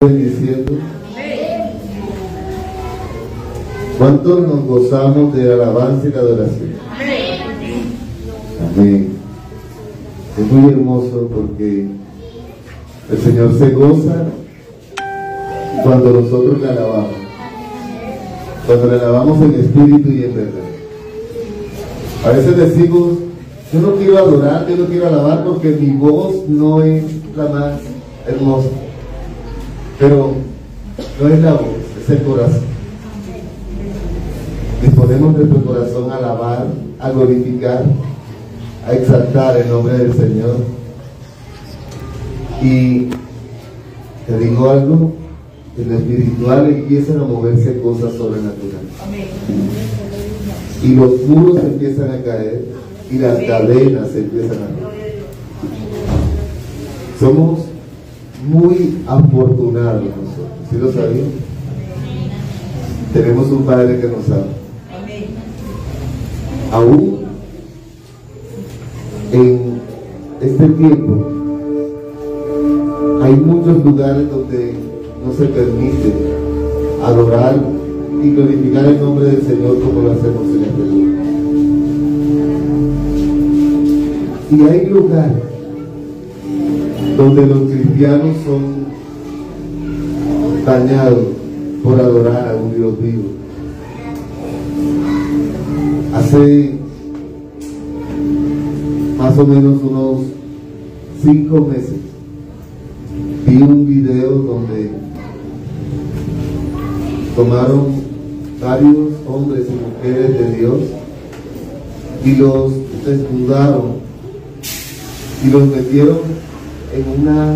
Bendiciendo. ¿Cuántos nos gozamos de la alabanza y la adoración? Amén. Es muy hermoso porque el Señor se goza cuando nosotros le alabamos, cuando le alabamos en espíritu y en verdad. A veces decimos, yo no quiero adorar, yo no quiero alabar porque mi voz no es la más hermosa. Pero no es la voz, es el corazón. Disponemos nuestro corazón a alabar, a glorificar, a exaltar el nombre del Señor. Y te digo algo, en lo espiritual empiezan a moverse cosas sobrenaturales. Y los muros empiezan a caer y las cadenas empiezan a caer. Somos muy afortunados nosotros, ¿sí lo sabían? Tenemos un Padre que nos ama. Aún en este tiempo hay muchos lugares donde no se permite adorar y glorificar el nombre del Señor como lo hacemos en este lugar. Y hay lugares donde los cristianos son dañados por adorar a un Dios vivo. Hace más o menos unos 5 meses vi un video donde tomaron varios hombres y mujeres de Dios y los desnudaron y los metieron en una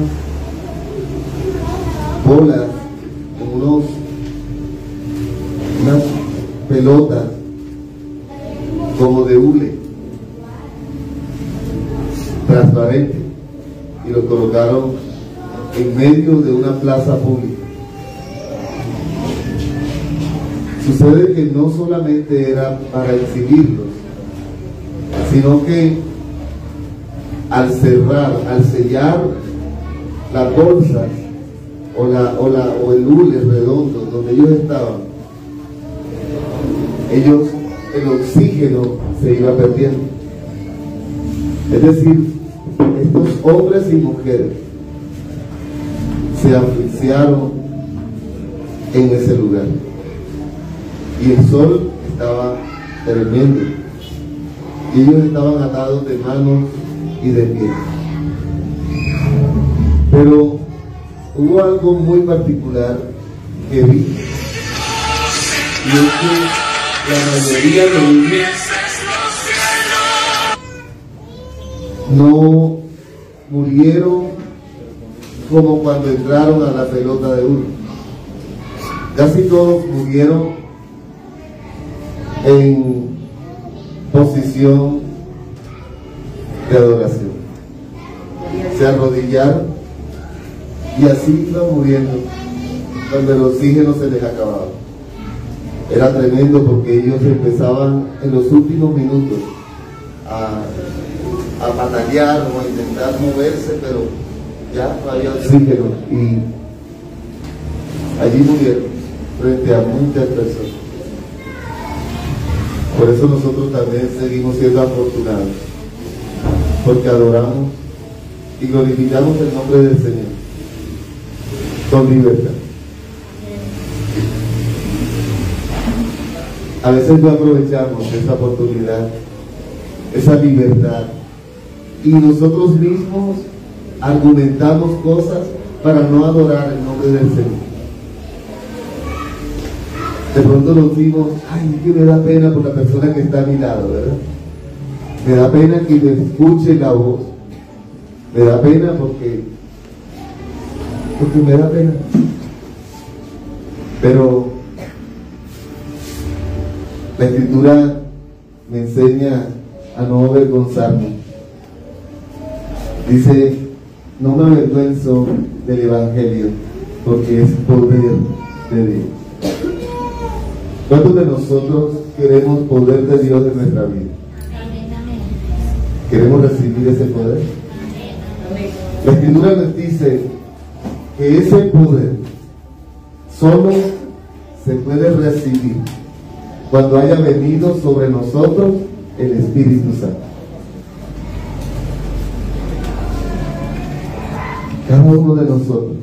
bola, en unas pelotas como de hule transparente y lo colocaron en medio de una plaza pública. Sucede que no solamente era para exhibirlos, sino que al sellar la bolsa o el hule redondo donde ellos estaban, el oxígeno se iba perdiendo. Es decir, estos hombres y mujeres se asfixiaron en ese lugar y el sol estaba tremendo y ellos estaban atados de manos y de pie. Pero hubo algo muy particular que vi, y es que la mayoría de ellos no murieron como cuando entraron a la pelota de uno. Casi todos murieron en posición de adoración. Se arrodillaron y así iban muriendo cuando el oxígeno se les acababa. Era tremendo porque ellos empezaban en los últimos minutos a batallar o a intentar moverse, pero ya no había oxígeno y allí murieron frente a muchas personas. Por eso nosotros también seguimos siendo afortunados, porque adoramos y glorificamos el nombre del Señor con libertad. A veces no aprovechamos esa oportunidad, esa libertad, y nosotros mismos argumentamos cosas para no adorar el nombre del Señor. De pronto nos decimos, ay, que me da pena por la persona que está a mi lado, ¿verdad? Me da pena que me escuche la voz. Me da pena porque me da pena. Pero la Escritura me enseña a no avergonzarme. Dice, no me avergüenzo del Evangelio, porque es poder de Dios. ¿Cuántos de nosotros queremos poder de Dios en nuestra vida? ¿Queremos recibir ese poder? La Escritura nos dice que ese poder solo se puede recibir cuando haya venido sobre nosotros el Espíritu Santo. Cada uno de nosotros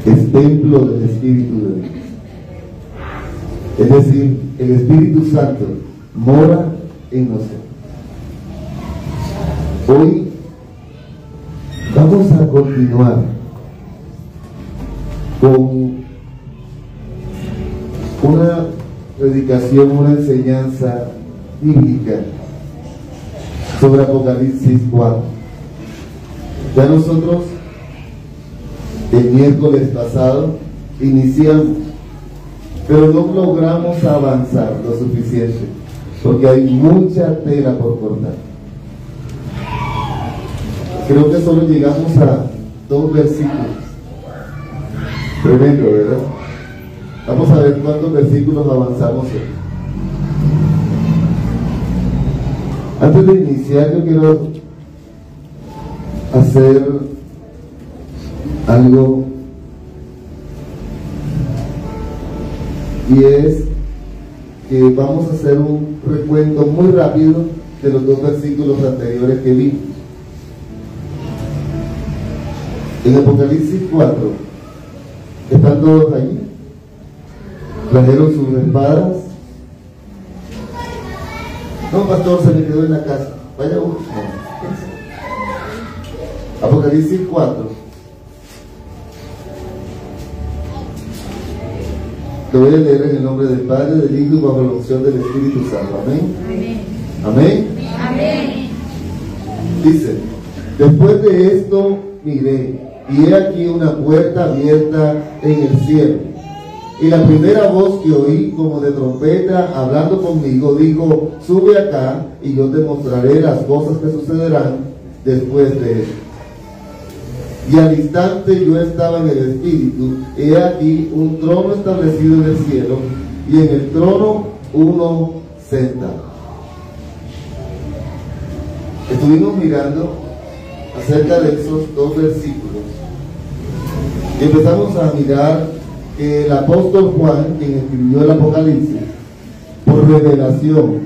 es templo del Espíritu de Dios. Es decir, el Espíritu Santo mora en nosotros. Hoy vamos a continuar con una predicación, una enseñanza bíblica sobre Apocalipsis 4. Ya nosotros el miércoles pasado iniciamos, pero no logramos avanzar lo suficiente porque hay mucha tela por cortar. Creo que solo llegamos a 2 versículos. Tremendo, ¿verdad? Vamos a ver cuántos versículos avanzamos hoy. Antes de iniciar, yo quiero hacer algo, y es que vamos a hacer un recuento muy rápido de los 2 versículos anteriores que vimos. En Apocalipsis 4, ¿están todos allí? ¿Trajeron sus espadas? No, pastor, se me quedó en la casa. Vaya uno. No. Apocalipsis 4. Te voy a leer en el nombre del Padre, del Hijo y bajo la unción del Espíritu Santo. Amén. Amén. Amén. Dice: después de esto miré, y he aquí una puerta abierta en el cielo. Y la primera voz que oí, como de trompeta, hablando conmigo, dijo: sube acá, y yo te mostraré las cosas que sucederán después de esto. Y al instante yo estaba en el Espíritu, y he aquí un trono establecido en el cielo, y en el trono uno sentado. Estuvimos mirando acerca de esos 2 versículos, y empezamos a mirar que el apóstol Juan, quien escribió el Apocalipsis, por revelación,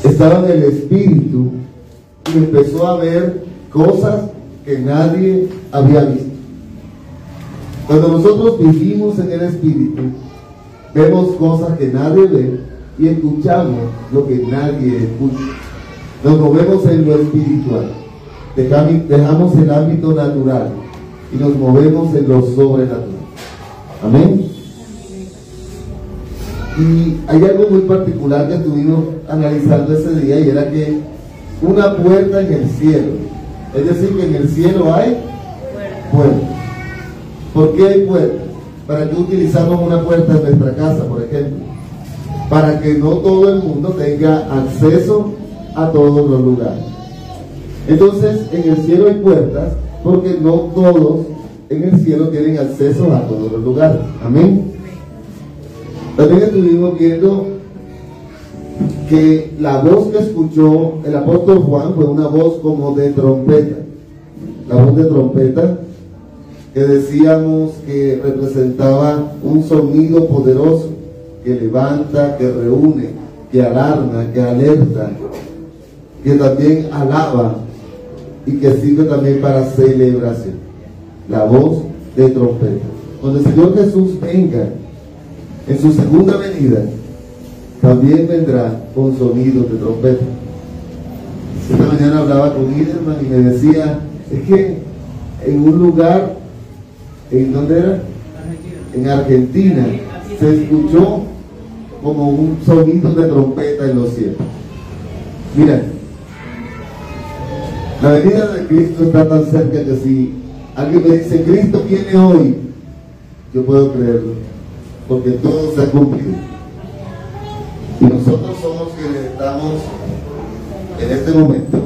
estaba en el Espíritu y empezó a ver cosas que nadie había visto. Cuando nosotros vivimos en el Espíritu, vemos cosas que nadie ve y escuchamos lo que nadie escucha. Nos movemos en lo espiritual, dejamos el ámbito natural y nos movemos en lo sobrenatural. Amén. Y hay algo muy particular que estuvimos analizando ese día, y era que una puerta en el cielo, es decir, que en el cielo hay puertas. ¿Por qué hay puertas? ¿Para qué utilizamos una puerta en nuestra casa, por ejemplo? Para que no todo el mundo tenga acceso a todos los lugares. Entonces, en el cielo hay puertas porque no todos en el cielo tienen acceso a todos los lugares. Amén. También estuvimos viendo que la voz que escuchó el apóstol Juan fue una voz como de trompeta. La voz de trompeta, que decíamos que representaba un sonido poderoso que levanta, que reúne, que alarma, que alerta, que también alaba y que sirve también para celebración. La voz de trompeta. Cuando el Señor Jesús venga en su segunda venida, también vendrá con sonidos de trompeta. Esta mañana hablaba con Iderman y me decía, es que en un lugar, ¿en dónde era? En Argentina, se escuchó como un sonido de trompeta en los cielos. Mira, la venida de Cristo está tan cerca que si alguien me dice, Cristo viene hoy, yo puedo creerlo, porque todo se ha cumplido. Y nosotros somos quienes estamos en este momento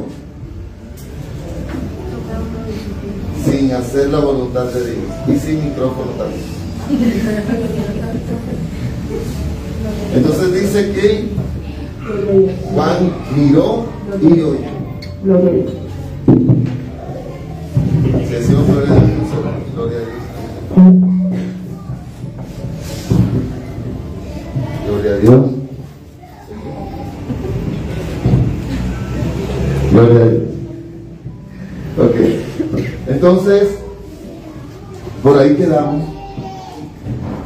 sin hacer la voluntad de Dios y sin micrófono también. Entonces dice que Juan miró y oyó. Si decimos gloria a Dios, gloria a Dios. Entonces, por ahí quedamos,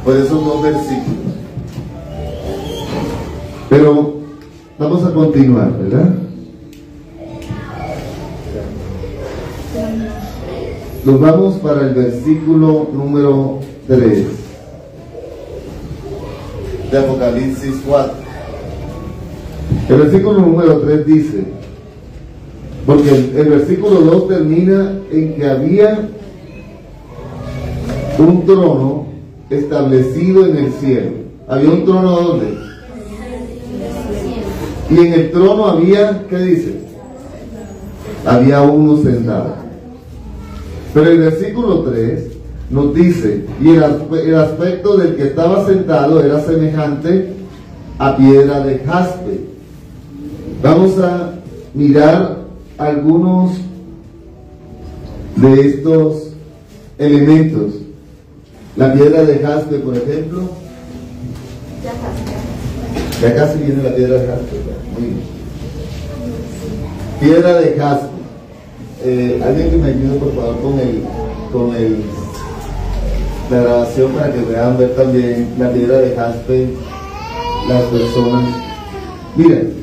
por esos dos versículos. Pero vamos a continuar, ¿verdad? Nos vamos para el versículo número 3 de Apocalipsis 4. El versículo número 3 dice, porque el versículo 2 termina en que había un trono establecido en el cielo. ¿Había un trono dónde? Y en el trono había, ¿qué dice? Había uno sentado. Pero el versículo 3 nos dice, y el aspecto del que estaba sentado era semejante a piedra de jaspe. Vamos a mirar algunos de estos elementos. La piedra de jaspe, por ejemplo. Ya casi viene la piedra de jaspe. Muy bien. Piedra de jaspe. Alguien que me ayude por favor con la grabación para que puedan ver también la piedra de jaspe, las personas. Miren,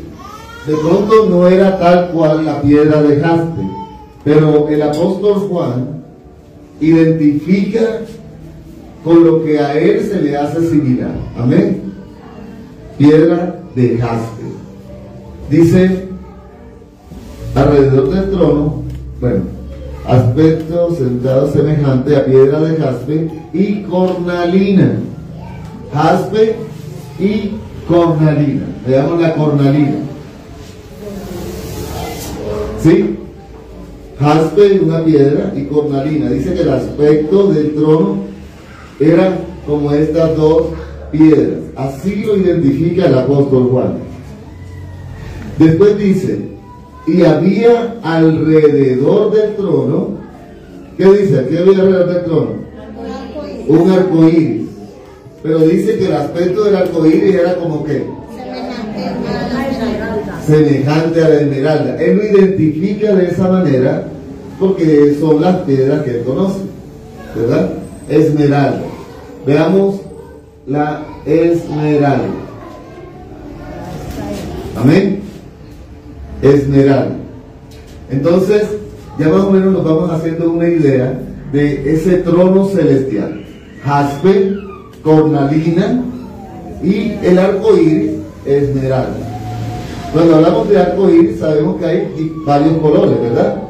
de pronto no era tal cual la piedra de jaspe, pero el apóstol Juan identifica con lo que a él se le hace similar. Amén. Piedra de jaspe. Dice, alrededor del trono, bueno, aspecto sentado semejante a piedra de jaspe y cornalina. Jaspe y cornalina. Veamos la cornalina. ¿Sí? Jaspe, una piedra, y cornalina. Dice que el aspecto del trono era como estas dos piedras. Así lo identifica el apóstol Juan. Después dice, y había alrededor del trono, ¿qué dice? ¿Qué había alrededor del trono? Un arco iris. Pero dice que el aspecto del arco iris era como que semejante a la esmeralda. Él lo identifica de esa manera porque son las piedras que él conoce, ¿verdad? Esmeralda. Veamos la esmeralda. Amén. Esmeralda. Entonces, ya más o menos nos vamos haciendo una idea de ese trono celestial. Jaspe, cornalina y el arco iris, esmeralda. Cuando hablamos de arco iris sabemos que hay varios colores, ¿verdad?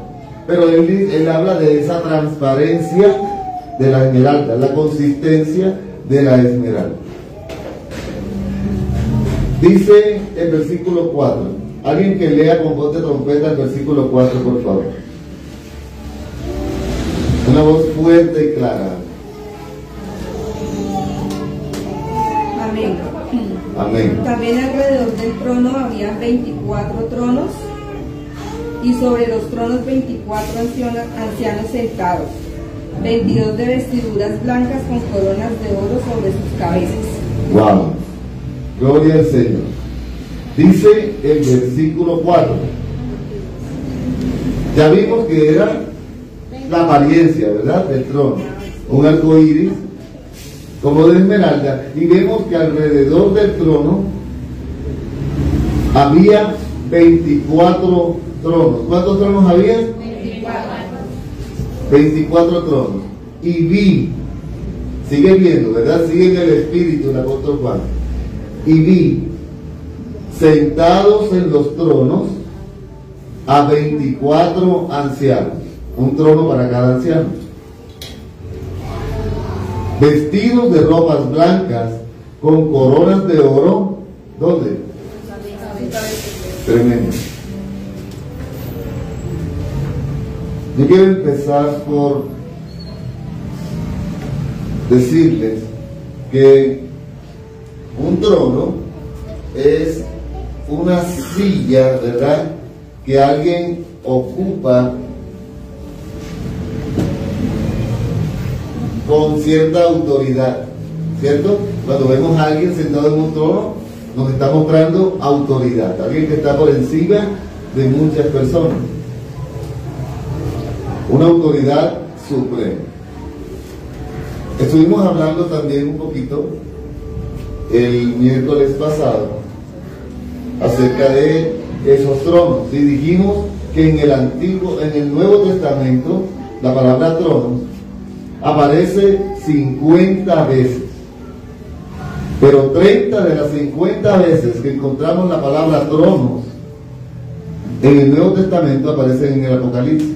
Pero él habla de esa transparencia de la esmeralda, la consistencia de la esmeralda. Dice el versículo 4. Alguien que lea con voz de trompeta el versículo 4, por favor. Una voz fuerte y clara. Amén. Amén. También alrededor del trono había 24 tronos, y sobre los tronos 24 ancianos sentados, 22 de vestiduras blancas con coronas de oro sobre sus cabezas. Wow. Gloria al Señor. Dice el versículo 4. Ya vimos que era la apariencia, ¿verdad?, del trono. Un arco iris como de esmeralda. Y vemos que alrededor del trono había 24 tronos. ¿Cuántos tronos había? 24 tronos. Y vi, sigue viendo, ¿verdad? Sigue en el espíritu el apóstol Juan. Y vi sentados en los tronos a 24 ancianos, un trono para cada anciano, vestidos de ropas blancas con coronas de oro. ¿Dónde? Tremendo. Yo quiero empezar por decirles que un trono es una silla, ¿verdad?, que alguien ocupa con cierta autoridad, ¿cierto? Cuando vemos a alguien sentado en un trono, nos está mostrando autoridad, alguien que está por encima de muchas personas, una autoridad supremo. Estuvimos hablando también un poquito el miércoles pasado acerca de esos tronos, y dijimos que en el Nuevo Testamento la palabra tronos aparece 50 veces, pero 30 de las 50 veces que encontramos la palabra tronos en el Nuevo Testamento aparecen en el Apocalipsis.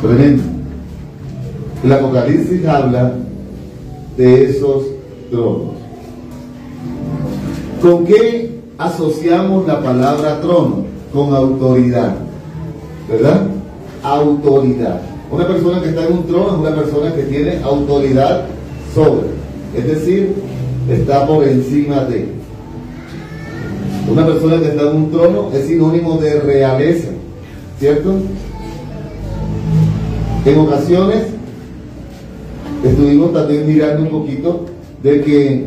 Tremendo. El Apocalipsis habla de esos tronos. ¿Con qué asociamos la palabra trono? Con autoridad, ¿verdad? Autoridad. Una persona que está en un trono es una persona que tiene autoridad sobre, es decir, está por encima de. Una persona que está en un trono es sinónimo de realeza, ¿cierto? En ocasiones estuvimos también mirando un poquito de que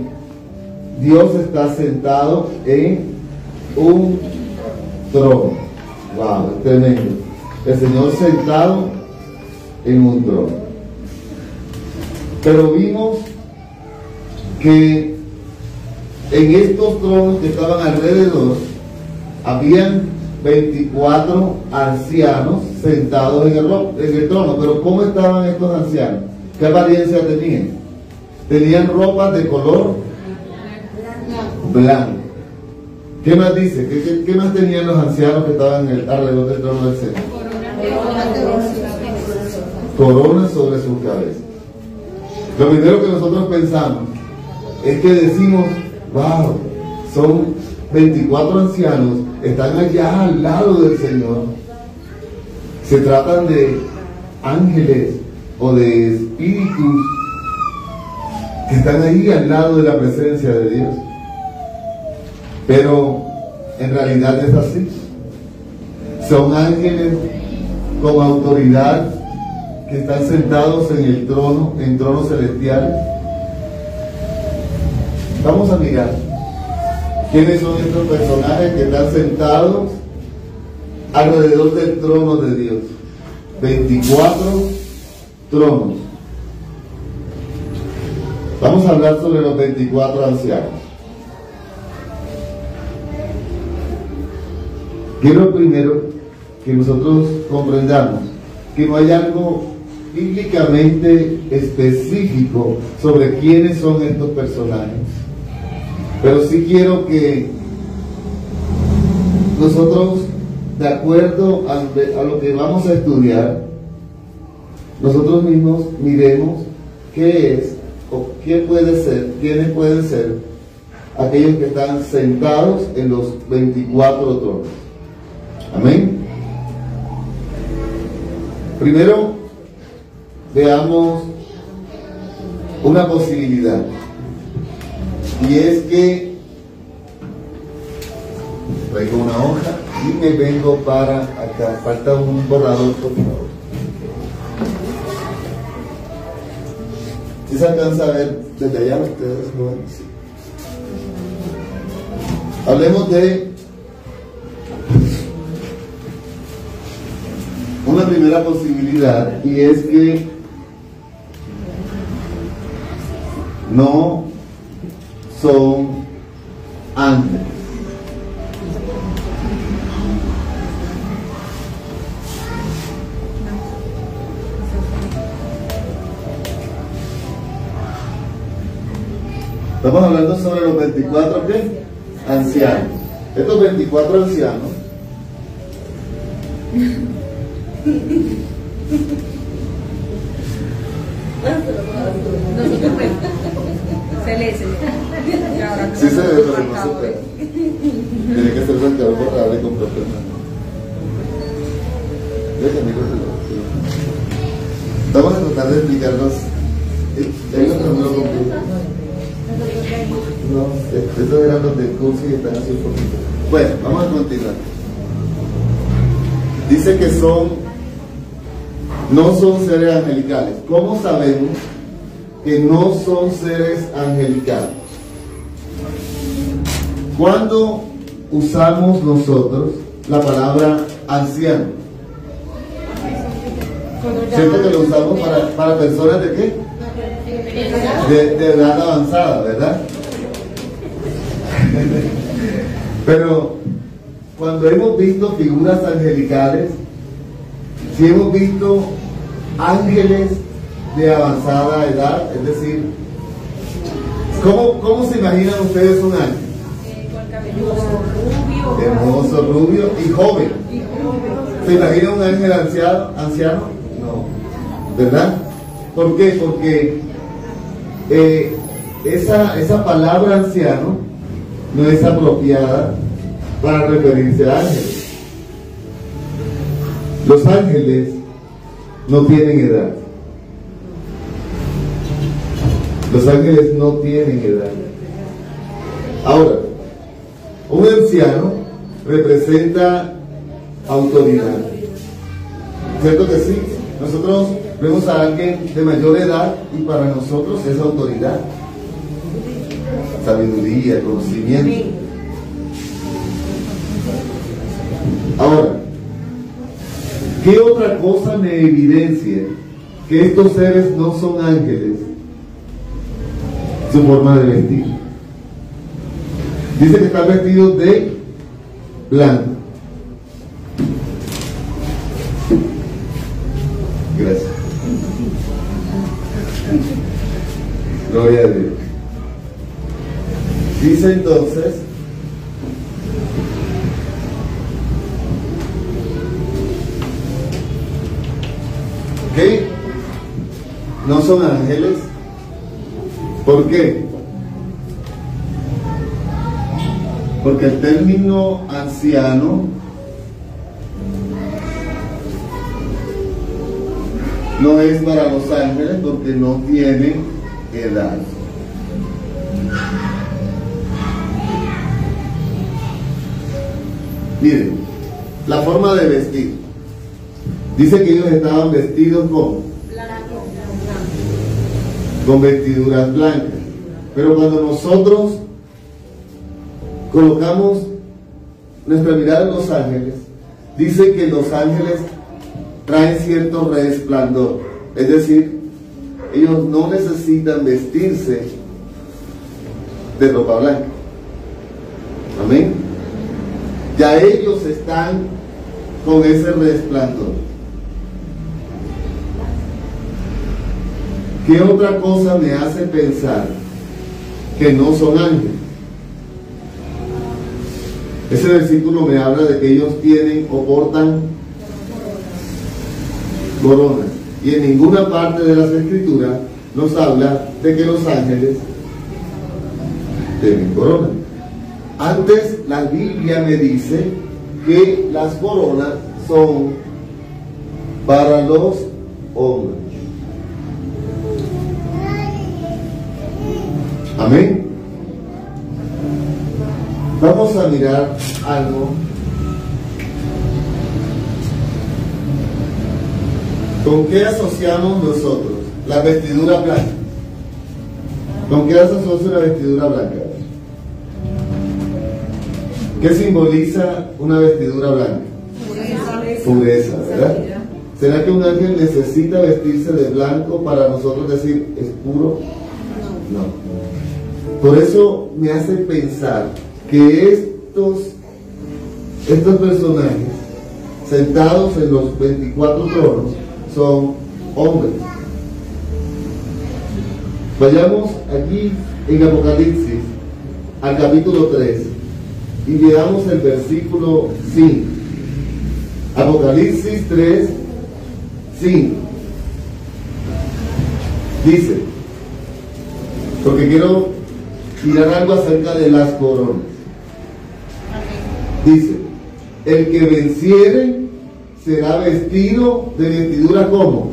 Dios está sentado en un trono. Wow, es tremendo. El Señor sentado en un trono. Pero vimos que en estos tronos que estaban alrededor habían 24 ancianos sentados en el trono. Pero ¿cómo estaban estos ancianos? ¿Qué apariencia tenían? Tenían ropas de color blanco. ¿Qué más dice? ¿Qué más tenían los ancianos que estaban alrededor del trono del Señor? Coronas sobre sus cabezas. Lo primero que nosotros pensamos es que decimos, wow, son 24 ancianos, están allá al lado del Señor. Se tratan de ángeles o de espíritus que están ahí al lado de la presencia de Dios. Pero en realidad es así. Son ángeles con autoridad que están sentados en trono celestial. Vamos a mirar quiénes son estos personajes que están sentados alrededor del trono de Dios. 24 tronos. Vamos a hablar sobre los 24 ancianos. Quiero primero que nosotros comprendamos que no hay algo bíblicamente específico sobre quiénes son estos personajes, pero sí quiero que nosotros, de acuerdo a lo que vamos a estudiar, nosotros mismos miremos qué es o quiénes pueden ser aquellos que están sentados en los 24 tronos. Amén. Primero, veamos una posibilidad, y es que traigo una hoja y me vengo para acá. Falta un borrador, por favor. ¿Sí se alcanza a ver desde allá ustedes? Sí. Hablemos de una primera posibilidad, y es que no son ángeles. Estamos hablando sobre los 24 ancianos. Estos 24 ancianos se lee. Sí se ve, pero no se ve. Tiene que ser marcador borrable con propio mano. Vamos a tratar de explicarnos. No, estos eran los del curso y están así un poquito. Bueno, vamos a continuar. Dice que no son seres angelicales. ¿Cómo sabemos que no son seres angelicales? ¿Cuándo usamos nosotros la palabra anciano? ¿Cierto que lo usamos para personas de qué? De edad avanzada, ¿verdad? Pero cuando hemos visto figuras angelicales, si hemos visto ángeles de avanzada edad, es decir, ¿cómo se imaginan ustedes un ángel? Hermoso, rubio y joven. ¿Se imaginan un ángel anciano? No, ¿verdad? ¿Por qué? Porque esa palabra anciano no es apropiada para referirse a ángeles. Los ángeles no tienen edad. Los ángeles no tienen edad. Ahora, un anciano representa autoridad. ¿Cierto que sí? Nosotros vemos a alguien de mayor edad y para nosotros es autoridad, sabiduría, conocimiento. Ahora, ¿qué otra cosa me evidencia que estos seres no son ángeles? Su forma de vestir. Dice que están vestidos de blanco. Gracias. Gloria a Dios. Dice entonces que no son ángeles. ¿Por qué? Porque el término anciano no es para los ángeles porque no tienen edad. Miren, la forma de vestir. Dice que ellos estaban vestidos con vestiduras blancas. Pero cuando nosotros colocamos nuestra mirada en los ángeles, dice que los ángeles traen cierto resplandor. Es decir, ellos no necesitan vestirse de ropa blanca. Amén. Ya ellos están con ese resplandor. ¿Qué otra cosa me hace pensar que no son ángeles? Ese versículo me habla de que ellos tienen o portan coronas. Y en ninguna parte de las Escrituras nos habla de que los ángeles tienen coronas. Antes la Biblia me dice que las coronas son para los hombres. Amén. Vamos a mirar algo. ¿Con qué asociamos nosotros la vestidura blanca? ¿Con qué asocia la vestidura blanca? ¿Qué simboliza una vestidura blanca? Pureza, ¿verdad? ¿Será que un ángel necesita vestirse de blanco para nosotros decir es puro? No. Por eso me hace pensar que estos personajes sentados en los 24 tronos son hombres. Vayamos aquí en Apocalipsis al capítulo 3 y veamos el versículo 5. Apocalipsis 3, 5. Dice, porque quiero tirar algo acerca de las coronas. Dice, el que venciere será vestido de vestidura como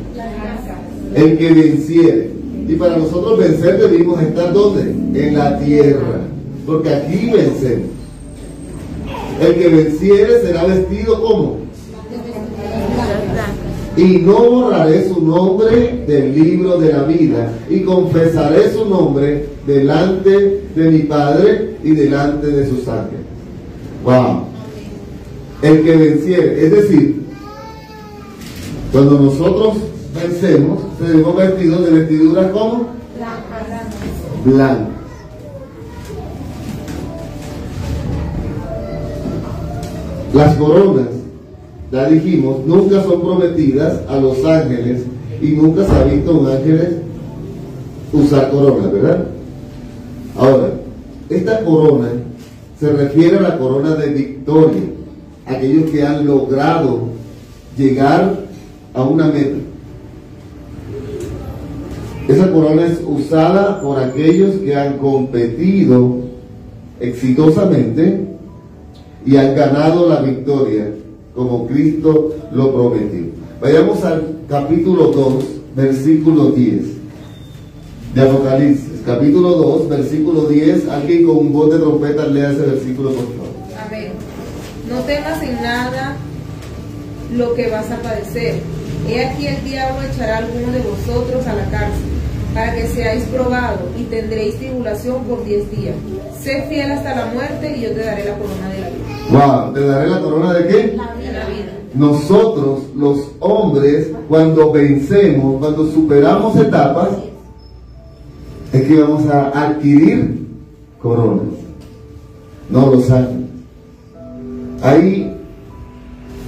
el que venciere. Y para nosotros vencer debimos estar ¿dónde? En la tierra, porque aquí vencemos. El que venciere será vestido como, y no borraré su nombre del libro de la vida, y confesaré su nombre delante de mi Padre y delante de sus ángeles. Wow. El que venciere, es decir, Cuando nosotros vencemos, seremos vestidos de vestiduras como blancas. Las coronas, ya dijimos, nunca son prometidas a los ángeles y nunca se ha visto un ángel usar coronas, ¿verdad? Ahora, esta corona se refiere a la corona de victoria, aquellos que han logrado llegar a una meta. Esa corona es usada por aquellos que han competido exitosamente y han ganado la victoria como Cristo lo prometió. Vayamos al capítulo 2, versículo 10 de Apocalipsis. Capítulo 2, versículo 10. Alguien con un voz de trompeta lea ese versículo, por favor. Amén. No temas en nada lo que vas a padecer. He aquí el diablo echará a alguno de vosotros a la cárcel, para que seáis probados, y tendréis tribulación por 10 días. Sé fiel hasta la muerte, y yo te daré la corona de la vida. Wow, ¿te daré la corona de qué? De la vida. Nosotros, los hombres, cuando vencemos, cuando superamos etapas, es que vamos a adquirir coronas, no los ángeles. Hay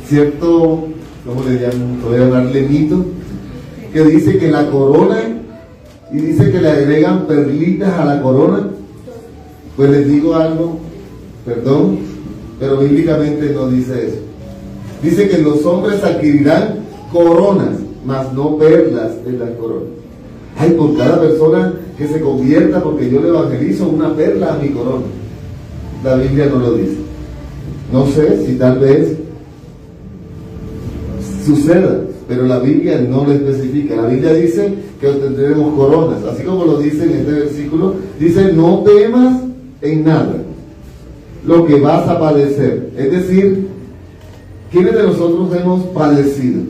cierto, ¿cómo le llaman? Voy a hablarle mito, que dice que la corona, y dice que le agregan perlitas a la corona. Pues les digo algo, perdón, pero bíblicamente no dice eso. Dice que los hombres adquirirán coronas, mas no perlas en las coronas. Ay, por cada persona que se convierta, porque yo le evangelizo, una perla a mi corona. La Biblia no lo dice. No sé si tal vez suceda, pero la Biblia no lo especifica. La Biblia dice que obtendremos coronas, así como lo dice en este versículo. Dice: no temas en nada lo que vas a padecer. Es decir, ¿quiénes de nosotros hemos padecido?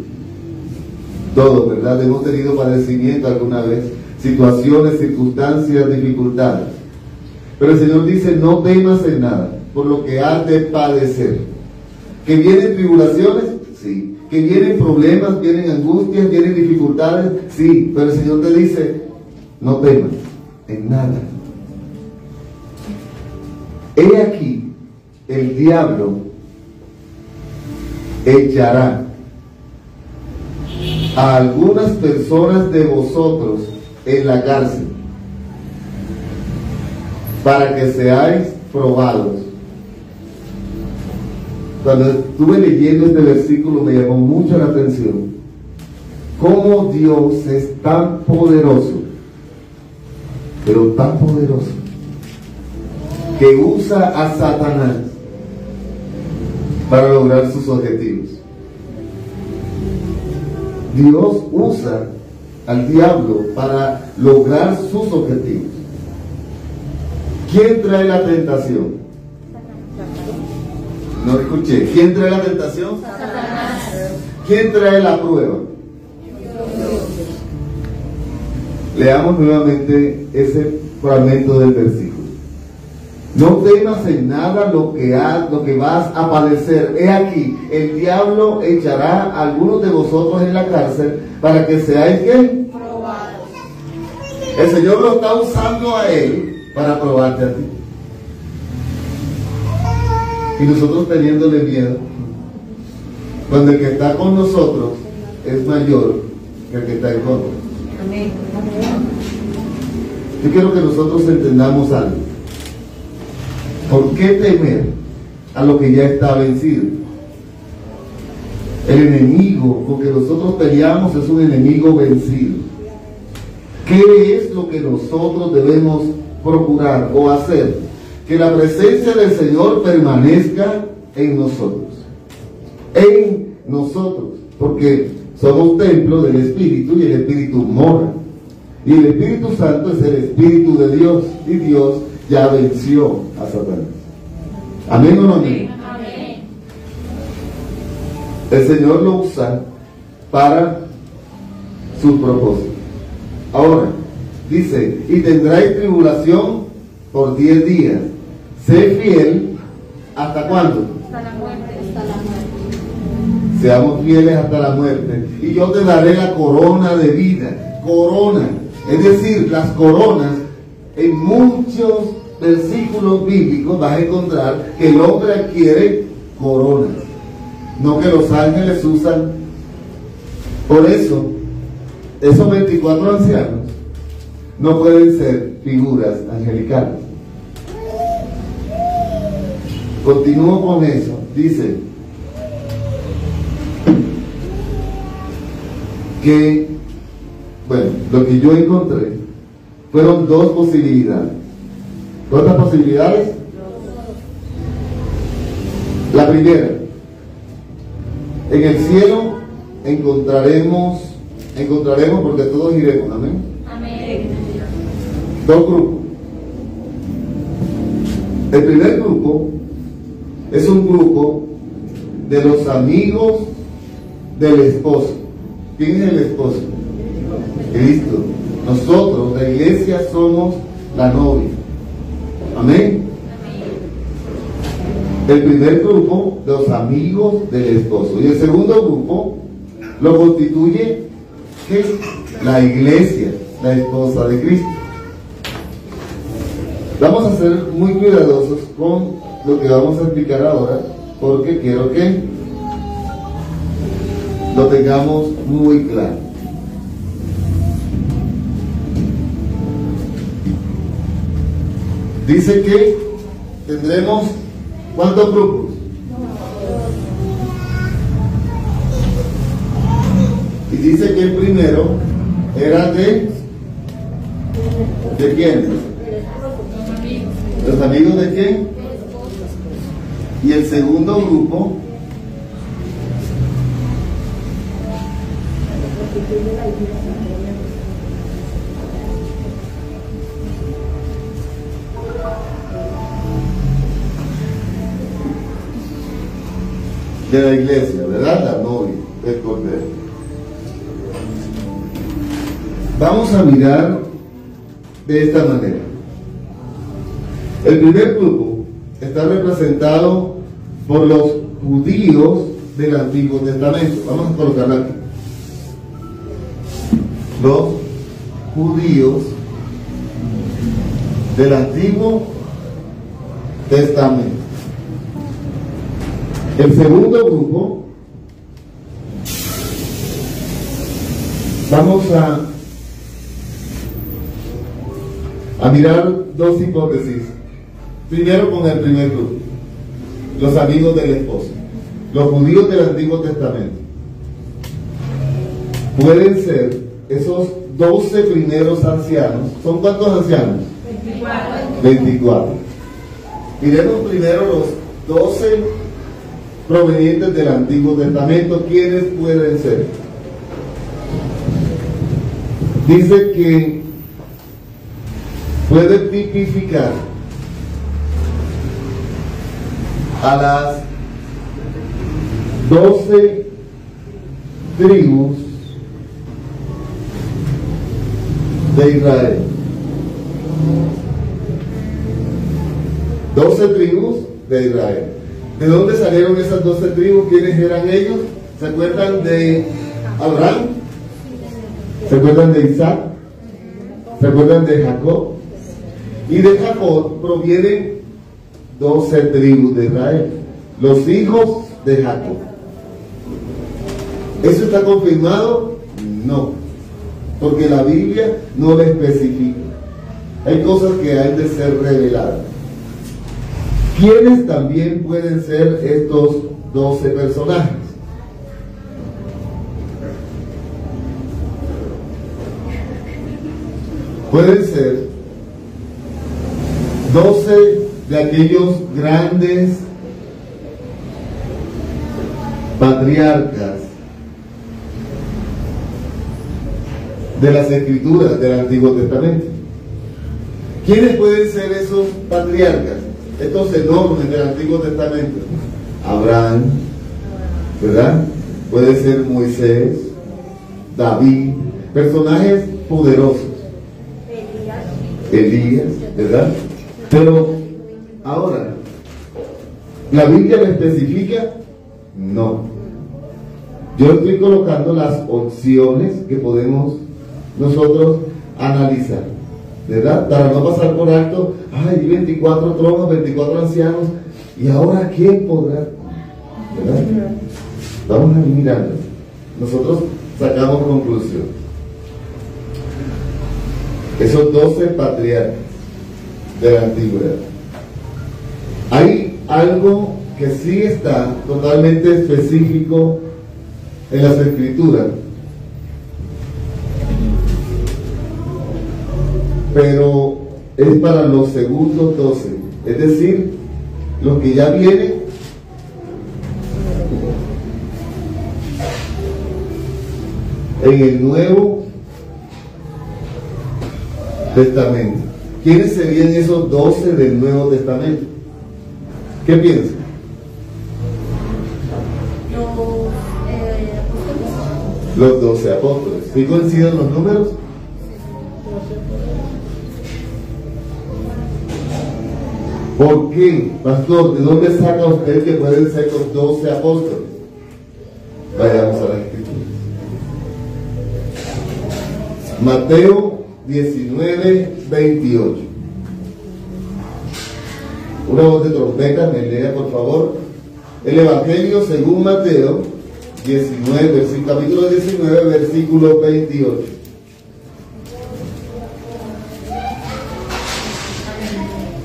Todos, ¿verdad? Hemos tenido padecimiento alguna vez, situaciones, circunstancias, dificultades. Pero el Señor dice: no temas en nada por lo que has de padecer. ¿Que vienen tribulaciones? Sí. ¿Que vienen problemas, vienen angustias, vienen dificultades? Sí. Pero el Señor te dice: no temas en nada. He aquí, el diablo echará a algunas personas de vosotros en la cárcel, para que seáis probados. Cuando estuve leyendo este versículo me llamó mucho la atención cómo Dios es tan poderoso, pero tan poderoso, que usa a Satanás para lograr sus objetivos. Dios usa al diablo para lograr sus objetivos. ¿Quién trae la tentación? No escuché. ¿Quién trae la tentación? Satanás. ¿Quién trae la prueba? Leamos nuevamente ese fragmento del versículo. No temas en nada lo que vas a padecer. He aquí, el diablo echará a algunos de vosotros en la cárcel, para que seáis ¿qué? Probados. El Señor lo está usando a él para probarte a ti. Y nosotros teniéndole miedo, cuando el que está con nosotros es mayor que el que está en contra. Amén. Yo quiero que nosotros entendamos algo. ¿Por qué temer a lo que ya está vencido? El enemigo con que nosotros peleamos es un enemigo vencido. ¿Qué es lo que nosotros debemos procurar o hacer? Que la presencia del Señor permanezca en nosotros. En nosotros. Porque somos templo del Espíritu y el Espíritu mora. Y el Espíritu Santo es el Espíritu de Dios. Y Dios ya venció a Satanás. ¿Amén o no amén? Amén. El Señor lo usa para sus propósitos. Ahora, dice: y tendráis tribulación por 10 días. Sé fiel, ¿hasta cuándo? Hasta la muerte. Sé seamos fieles hasta la muerte, y yo te daré la corona de vida. Corona, es decir, las coronas, en muchos versículos bíblicos vas a encontrar que el hombre adquiere coronas, no que los ángeles usan. Por eso, esos 24 ancianos no pueden ser figuras angelicales. Continúo con eso. Dice que, bueno, lo que yo encontré fueron dos posibilidades. ¿Cuántas posibilidades? La primera, en el cielo encontraremos porque todos iremos, amén. Amén. Dos grupos. El primer grupo es un grupo de los amigos del esposo. ¿Quién es el esposo? Cristo. Nosotros, la iglesia, somos la novia. Amén. El primer grupo, los amigos del esposo. Y el segundo grupo lo constituye, ¿qué es? La iglesia, la esposa de Cristo. Vamos a ser muy cuidadosos con lo que vamos a explicar ahora, porque quiero que lo tengamos muy claro. Dice que tendremos ¿cuántos grupos? Y dice que el primero era ¿de quién? ¿Los amigos de quién? Y el segundo grupo de la iglesia, ¿verdad? La novia, el cordero. Vamos a mirar de esta manera. El primer grupo está representado por los judíos del Antiguo Testamento. Vamos a colocarlo aquí. Los judíos del Antiguo Testamento. El segundo grupo, vamos a mirar dos hipótesis. Primero con el primer grupo, los amigos del esposo, los judíos del Antiguo Testamento. Pueden ser esos 12 primeros ancianos. ¿Son cuántos ancianos? 24. Miremos primero los 12 provenientes del Antiguo Testamento. ¿Quiénes pueden ser? Dice que puede tipificar a las 12 tribus de Israel. 12 tribus de Israel. ¿De dónde salieron esas 12 tribus? ¿Quiénes eran ellos? ¿Se acuerdan de Abraham? ¿Se acuerdan de Isaac? ¿Se acuerdan de Jacob? Y de Jacob provienen 12 tribus de Israel, los hijos de Jacob. ¿Eso está confirmado? No, porque la Biblia no lo especifica. Hay cosas que hay de ser reveladas. ¿Quiénes también pueden ser estos 12 personajes? Pueden ser 12 de aquellos grandes patriarcas de las Escrituras del Antiguo Testamento. ¿Quiénes pueden ser esos patriarcas? Estos enormes del Antiguo Testamento. Abraham, ¿verdad? Puede ser Moisés, David, personajes poderosos. Elías, ¿verdad? Pero ahora, ¿la Biblia lo especifica? No. Yo estoy colocando las opciones que podemos nosotros analizar, ¿verdad? Para no pasar por alto, hay 24 tronos, 24 ancianos, y ahora ¿quién podrá? ¿Verdad? Vamos a ir mirando. Nosotros sacamos conclusión. Esos 12 patriarcas de la antigüedad. Hay algo que sí está totalmente específico en las escrituras, pero es para los segundos 12, es decir, los que ya vienen en el Nuevo Testamento. ¿Quiénes serían esos 12 del Nuevo Testamento? ¿Qué piensan? Los 12 apóstoles. ¿Sí coinciden los números? ¿Por qué, pastor? ¿De dónde saca usted que pueden ser los 12 apóstoles? Vayamos a la escritura. Mateo 19:28. Una voz de trompeta, me lea por favor. El Evangelio según Mateo 19, capítulo 19, versículo 28.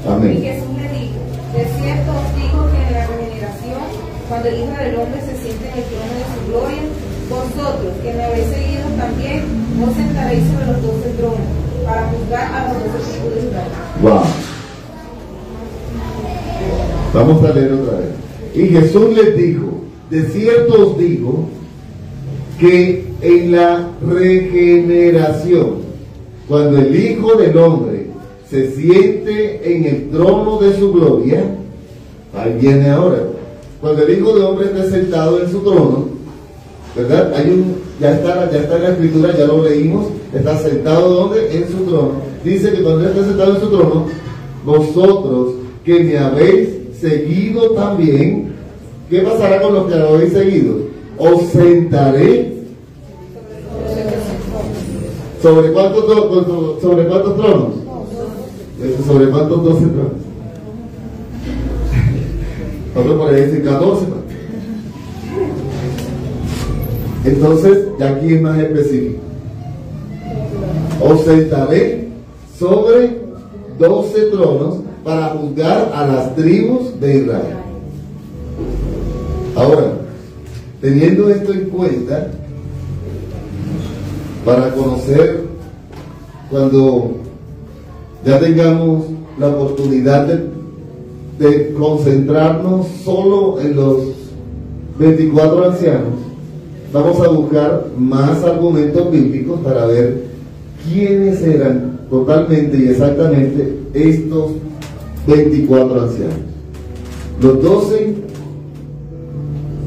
Amén. Y Jesús le dijo: de cierto os digo que en la regeneración, cuando el Hijo del Hombre se siente en el trono de su gloria, vosotros que me habéis seguido también os sentaréis sobre los 12 tronos para juzgar a los 12 tribus de Israel. Wow. Vamos a leer otra vez. Y Jesús les dijo: de cierto os digo que en la regeneración, cuando el Hijo del Hombre se siente en el trono de su gloria, ahí viene ahora, cuando el Hijo del Hombre esté sentado en su trono, ¿verdad? Ya está en la escritura, ya lo leímos, está sentado ¿dónde? En su trono. Dice que cuando esté sentado en su trono, vosotros que me habéis seguido también, ¿qué pasará con los que lo habéis seguido? Os sentaré ¿sobre cuántos tronos? ¿Sobre cuántos 12 tronos? Otro por ahí dice 14. Entonces, ya aquí es más específico. Os sentaré sobre 12 tronos para juzgar a las tribus de Israel. Ahora, teniendo esto en cuenta, para conocer, cuando ya tengamos la oportunidad de concentrarnos solo en los 24 ancianos, vamos a buscar más argumentos bíblicos para ver quiénes eran totalmente y exactamente estos 24 ancianos. Los 12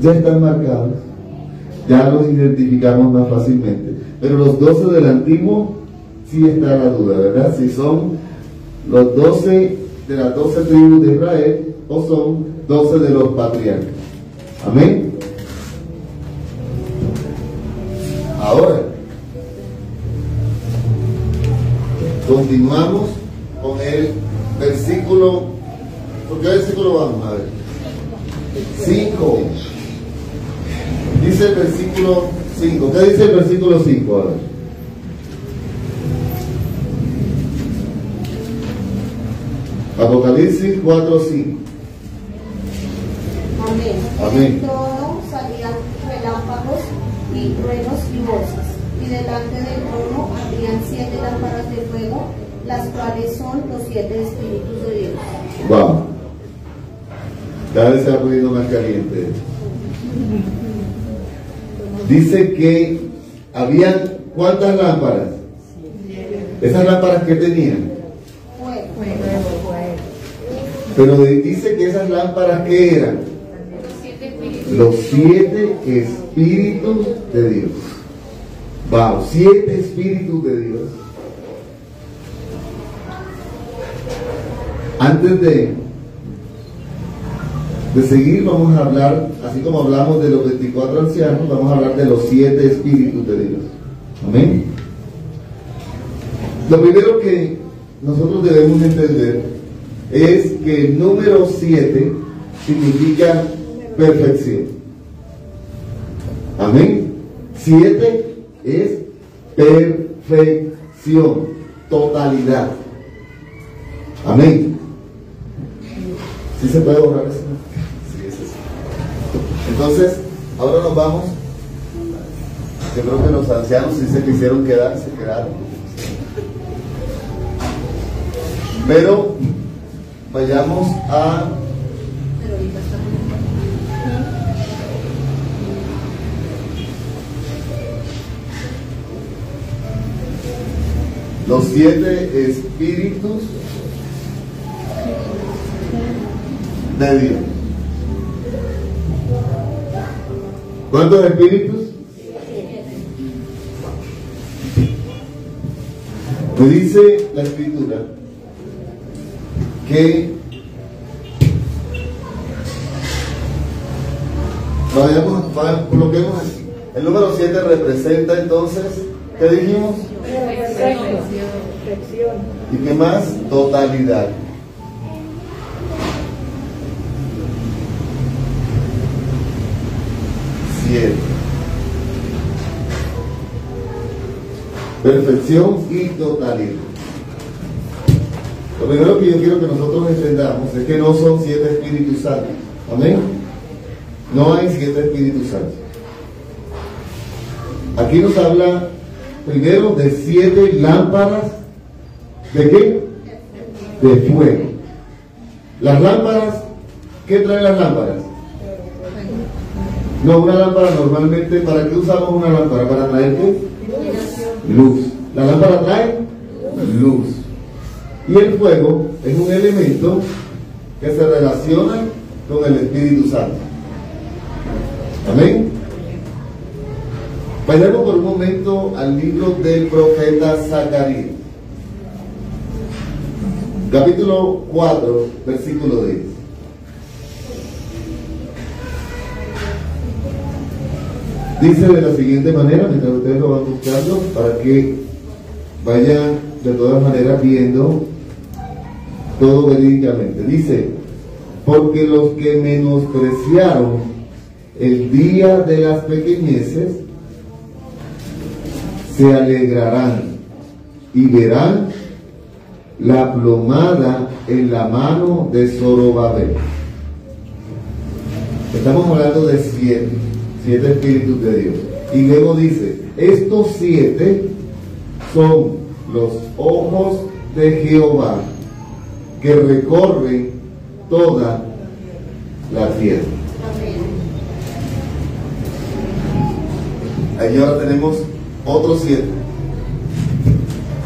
ya están marcados, ya los identificamos más fácilmente, pero los 12 del Antiguo sí está la duda, ¿verdad? Si son los 12 de las 12 tribus de Israel o son 12 de los patriarcas. Amén. Ahora continuamos con el versículo. ¿Por qué versículo vamos a ver? 5. Dice el versículo 5. ¿Qué dice el versículo 5 ahora? Apocalipsis 4:5. Amén. Amén. Del trono salían relámpagos y truenos y voces, y delante del trono habrían 7 lámparas de fuego, las cuales son los 7 espíritus de Dios. Wow. Cada vez se va poniendo más caliente. Dice que habían ¿cuántas lámparas? Esas lámparas que tenían. Pero dice que esas lámparas ¿qué eran? Los 7 espíritus de Dios. Wow, 7 espíritus de Dios. Antes de De seguir vamos a hablar, así como hablamos de los 24 ancianos, vamos a hablar de los 7 espíritus de Dios. Amén. Lo primero que nosotros debemos entender es que el número 7 significa perfección. Amén. 7 es perfección, totalidad. Amén. ¿Sí se puede borrar eso? Sí, es eso. Entonces, ahora nos vamos. Yo creo que los ancianos sí se quisieron quedar, se quedaron. Pero vayamos a los 7 espíritus de Dios. ¿Cuántos espíritus? Me dice la escritura que coloquemos así. El número 7 representa entonces, ¿qué dijimos? Perfección. ¿Y qué más? Totalidad. Perfección y totalidad. Lo primero que yo quiero que nosotros entendamos es que no son 7 Espíritus Santos. Amén. No hay 7 Espíritus Santos. Aquí nos habla primero de 7 lámparas. ¿De qué? De fuego. Las lámparas, ¿qué traen las lámparas? No, una lámpara normalmente, ¿para qué usamos una lámpara? ¿Para traer qué? Luz. La lámpara trae luz. Y el fuego es un elemento que se relaciona con el Espíritu Santo. Amén. Vayamos por un momento al libro del profeta Zacarías. Capítulo 4, versículo 10. Dice de la siguiente manera, mientras ustedes lo van buscando, para que vayan de todas maneras viendo todo verídicamente. Dice: porque los que menospreciaron el día de las pequeñeces se alegrarán y verán la plomada en la mano de Zorobabel. Estamos hablando de 7 espíritus de Dios. Y luego dice: estos 7 son los ojos de Jehová que recorren toda la tierra. Ahí ahora tenemos otros 7.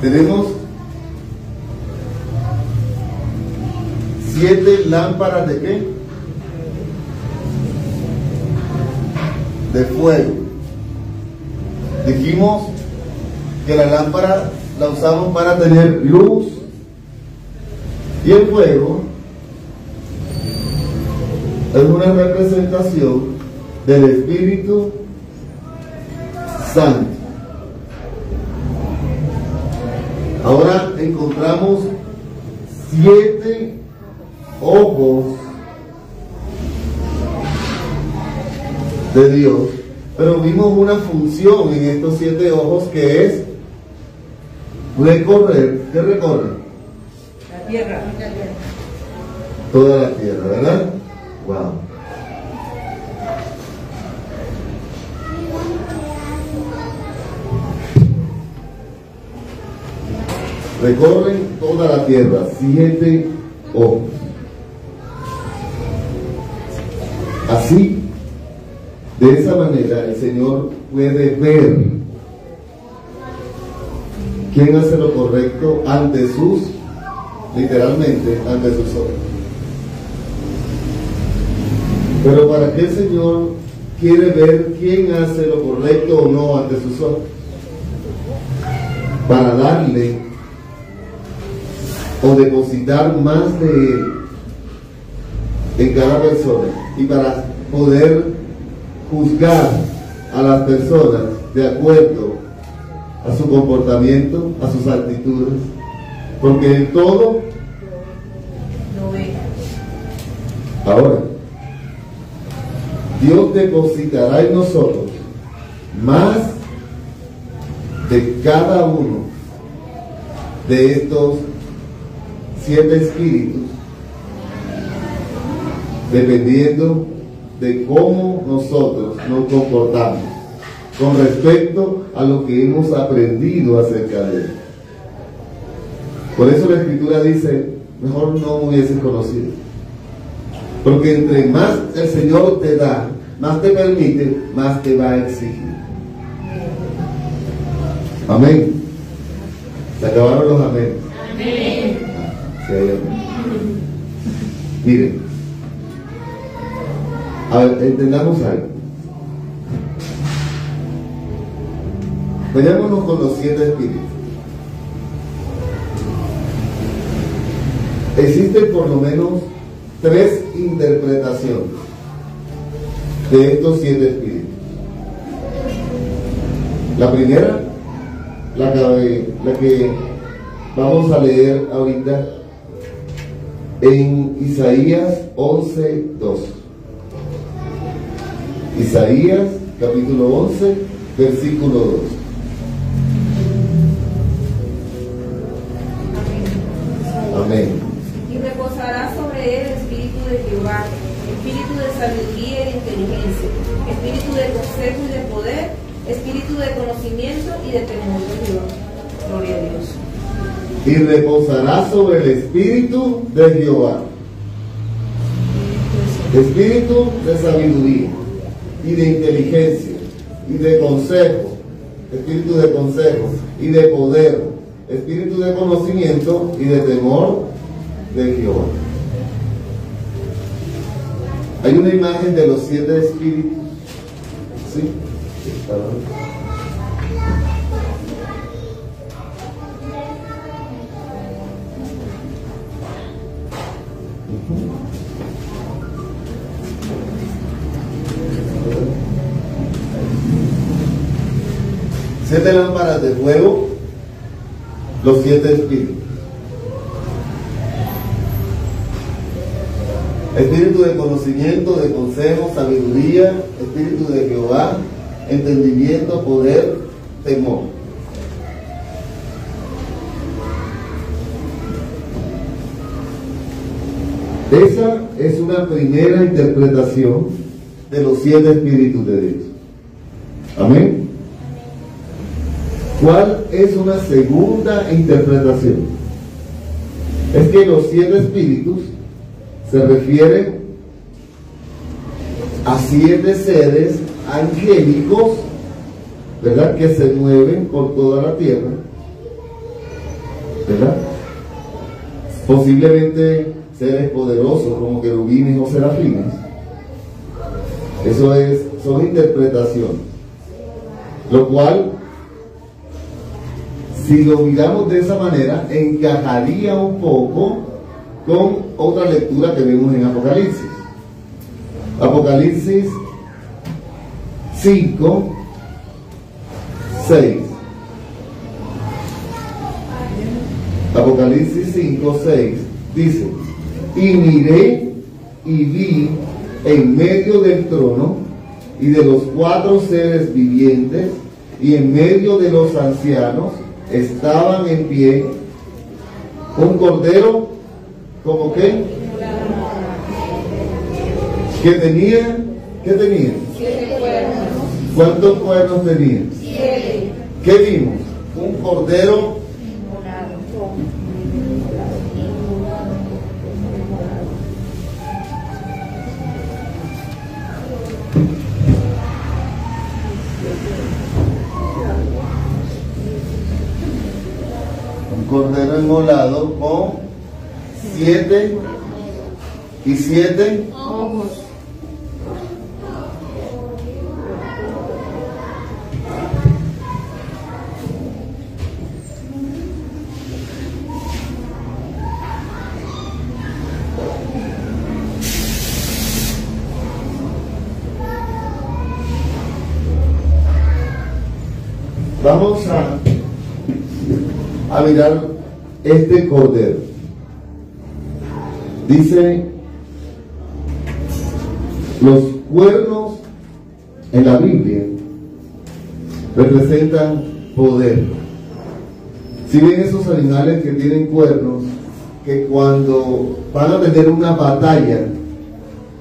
Tenemos 7 lámparas de qué? De fuego. Dijimos que la lámpara la usamos para tener luz, y el fuego es una representación del Espíritu Santo. Ahora encontramos 7 ojos de Dios, pero vimos una función en estos 7 ojos, que es recorrer. ¿Qué recorre? La tierra. Toda la tierra, ¿verdad? Wow. Recorren toda la tierra, 7 ojos. Así, de esa manera, el Señor puede ver quién hace lo correcto ante sus, literalmente, ante sus ojos. Pero ¿para qué el Señor quiere ver quién hace lo correcto o no ante sus ojos? Para darle o depositar más de Él en cada persona, y para poder juzgar a las personas de acuerdo a su comportamiento, a sus actitudes, porque en todo No ve. ahora Dios depositará en nosotros más de cada uno de estos 7 espíritus, dependiendo de cómo nosotros nos comportamos con respecto a lo que hemos aprendido acerca de él. Por eso la Escritura dice, mejor no me hubieses conocido, porque entre más el Señor te da, más te permite, más te va a exigir. Amén. Se acabaron los amén. Amén. Sí, hay amén. Miren, a ver, entendamos algo. Vayámonos con los 7 espíritus. Existen por lo menos 3 interpretaciones de estos 7 espíritus. La primera, la que vamos a leer ahorita en Isaías 11:2. Isaías capítulo 11, versículo 2. Amén. Y reposará sobre él el espíritu de Jehová, espíritu de sabiduría y de inteligencia, espíritu de consejo y de poder, espíritu de conocimiento y de temor de Jehová. Gloria a Dios. Y reposará sobre el espíritu de Jehová, espíritu de sabiduría y de inteligencia y de consejo, espíritu de consejo y de poder, espíritu de conocimiento y de temor de Jehová. Hay una imagen de los 7 espíritus. ¿Sí? Siete lámparas de fuego, los 7 espíritus. Espíritu de conocimiento, de consejo, sabiduría, espíritu de Jehová, entendimiento, poder, temor. Esa es una primera interpretación de los 7 espíritus de Dios. Amén. ¿Cuál es una segunda interpretación? Es que los 7 espíritus se refieren a 7 seres angélicos, ¿verdad?, que se mueven por toda la tierra, ¿verdad? Posiblemente seres poderosos como querubines o serafines. Son interpretaciones, lo cual, si lo miramos de esa manera, encajaría un poco con otra lectura que vemos en Apocalipsis. Apocalipsis 5, 6. Apocalipsis 5, 6 dice: y miré y vi en medio del trono y de los 4 seres vivientes y en medio de los ancianos estaban en pie un cordero, ¿como qué? ¿Qué tenía? ¿Qué tenía? 7 cuernos. ¿Cuántos cuernos tenía? 7. ¿Qué vimos? Un cordero enmolado con 7 y 7 ojos. Vamos a mirar este cordero. Dice, los cuernos en la Biblia representan poder. Si ven esos animales que tienen cuernos, que cuando van a tener una batalla,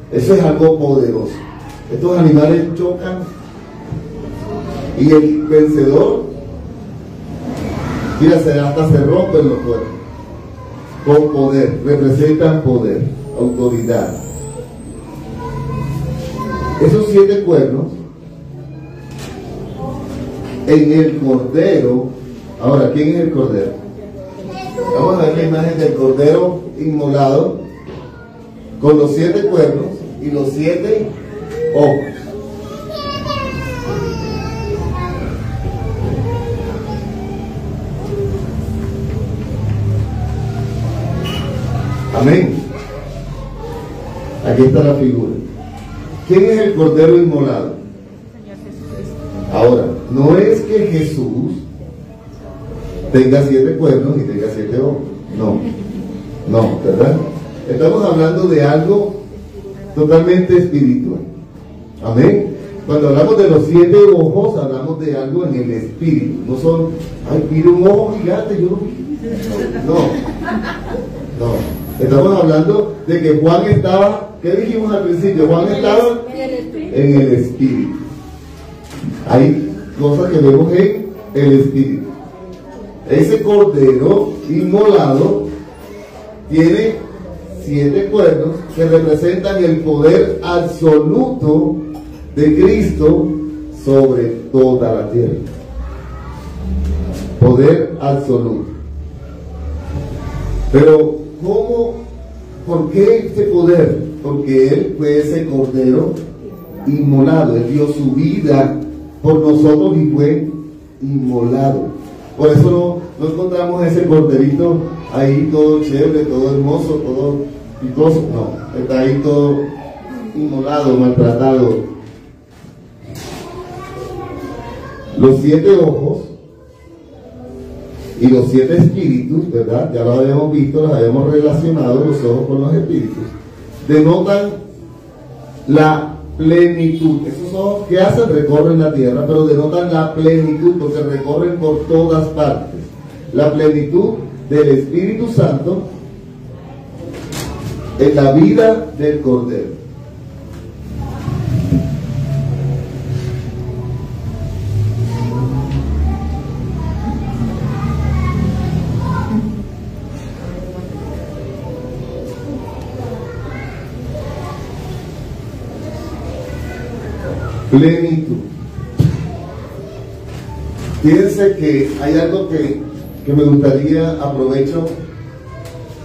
eso es algo poderoso. Estos animales chocan y el vencedor, mira, hasta se rompen los cuernos. Con poder, representan poder, autoridad. Esos 7 cuernos en el cordero. Ahora, ¿quién es el cordero? Vamos a ver la imagen del cordero inmolado con los 7 cuernos y los 7 ojos. Amén. Aquí está la figura. ¿Quién es el cordero inmolado? Ahora, no es que Jesús tenga 7 cuernos y tenga 7 ojos. No, ¿verdad? Estamos hablando de algo totalmente espiritual. Amén. Cuando hablamos de los 7 ojos, hablamos de algo en el espíritu. No son, ay, mire un ojo gigante, yo no. Estamos hablando de que Juan estaba, ¿qué dijimos al principio? Juan estaba en el espíritu. Hay cosas que vemos en el espíritu. Ese cordero inmolado tiene 7 cuernos que representan el poder absoluto de Cristo sobre toda la tierra. Poder absoluto. Pero ¿cómo? ¿Por qué este poder? Porque Él fue ese cordero inmolado. Él dio su vida por nosotros y fue inmolado. Por eso no encontramos ese corderito ahí todo chévere, todo hermoso, todo picoso. No, está ahí todo inmolado, maltratado. Los 7 ojos y los 7 espíritus, ¿verdad? Ya los habíamos visto, los habíamos relacionado, los ojos con los espíritus, denotan la plenitud. Esos ojos que hacen, recorren la tierra, pero denotan la plenitud porque recorren por todas partes. La plenitud del Espíritu Santo en la vida del Cordero. Plenitud. Fíjense que hay algo que me gustaría, aprovecho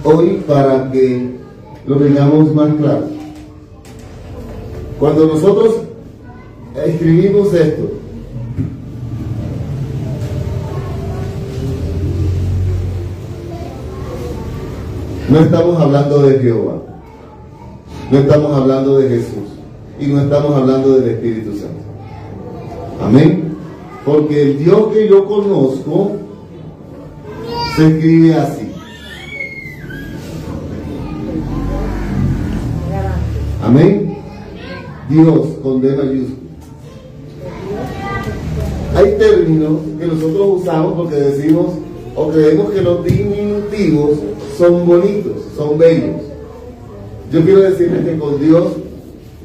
hoy para que lo tengamos más claro. Cuando nosotros escribimos esto, no estamos hablando de Jehová, no estamos hablando de Jesús y no estamos hablando del Espíritu Santo. Amén. Porque el Dios que yo conozco se escribe así. Amén. Dios con D mayúscula. Hay términos que nosotros usamos porque decimos o creemos que los diminutivos son bonitos, son bellos. Yo quiero decirles que con Dios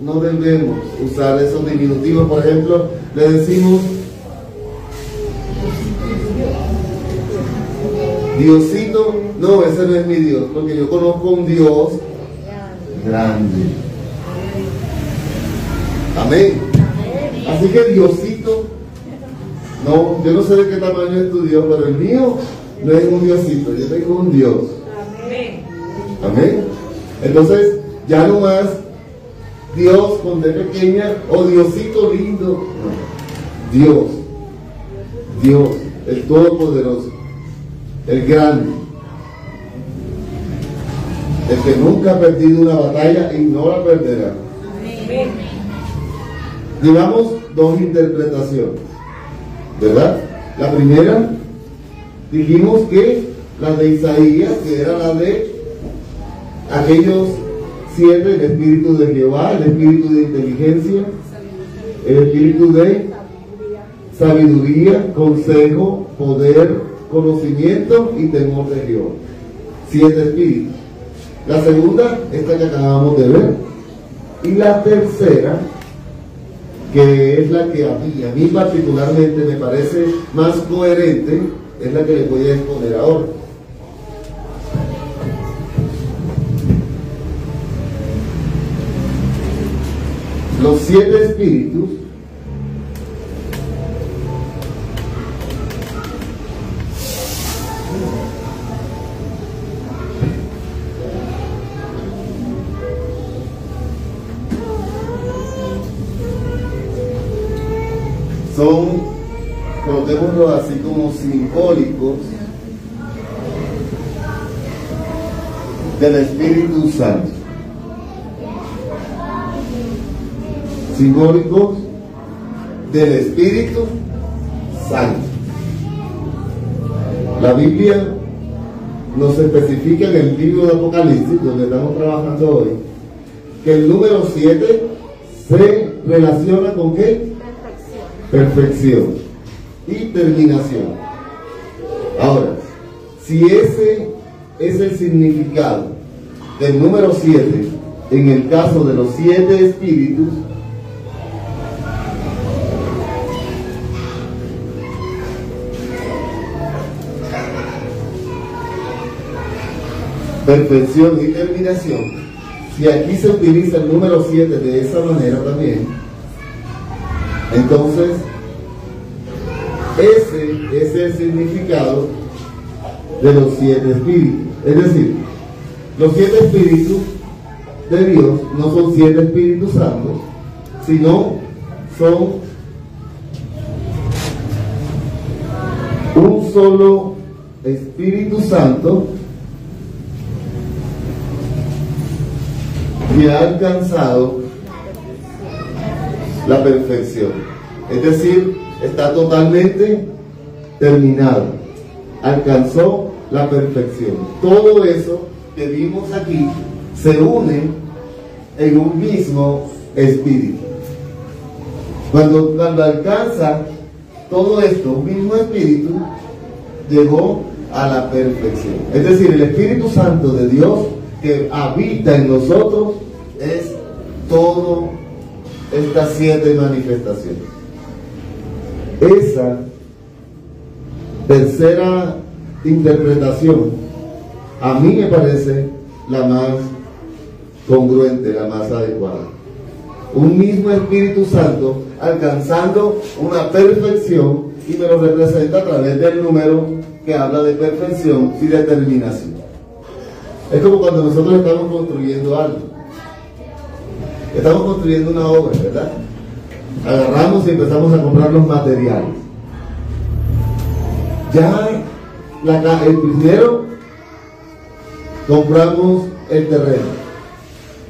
no debemos usar esos diminutivos. Por ejemplo, le decimos Diosito. No, ese no es mi Dios, porque yo conozco un Dios grande. Amén. Así que Diosito, no, yo no sé de qué tamaño es tu Dios, pero el mío no es un Diosito, yo tengo un Dios. Amén. Entonces, ya no más Dios con D pequeña o Diosito lindo. No. Dios, el Todopoderoso, el grande, el que nunca ha perdido una batalla y no la perderá. Llevamos 2 interpretaciones, ¿verdad? La primera, dijimos que la de Isaías, que era la de aquellos 7, el espíritu de Jehová, el espíritu de inteligencia, el espíritu de sabiduría, consejo, poder, conocimiento y temor de Jehová. 7 espíritus. La segunda, esta que acabamos de ver. Y la tercera, que es la que a mí particularmente me parece más coherente, es la que les voy a exponer ahora. Los 7 espíritus son, coloquémoslo así, como simbólicos del Espíritu Santo. Simbólicos del Espíritu Santo. La Biblia nos especifica en el libro de Apocalipsis, donde estamos trabajando hoy, que el número 7 se relaciona con ¿qué? Perfección y terminación. Ahora, si ese es el significado del número 7 en el caso de los 7 espíritus, perfección y terminación, si aquí se utiliza el número 7 de esa manera también, entonces ese es el significado de los 7 espíritus. Es decir, los 7 espíritus de Dios no son 7 espíritus santos, sino son un solo Espíritu Santo que ha alcanzado la perfección. Es decir, está totalmente terminado. Alcanzó la perfección. Todo eso que vimos aquí se une en un mismo espíritu. Cuando alcanza todo esto, un mismo espíritu, llegó a la perfección. Es decir, el Espíritu Santo de Dios que habita en nosotros es todo estas 7 manifestaciones. Esa tercera interpretación a mí me parece la más congruente, la más adecuada. Un mismo Espíritu Santo alcanzando una perfección, y me lo representa a través del número que habla de perfección y determinación. Es como cuando nosotros estamos construyendo algo. Estamos construyendo una obra, ¿verdad? Agarramos y empezamos a comprar los materiales. Ya el primero compramos el terreno.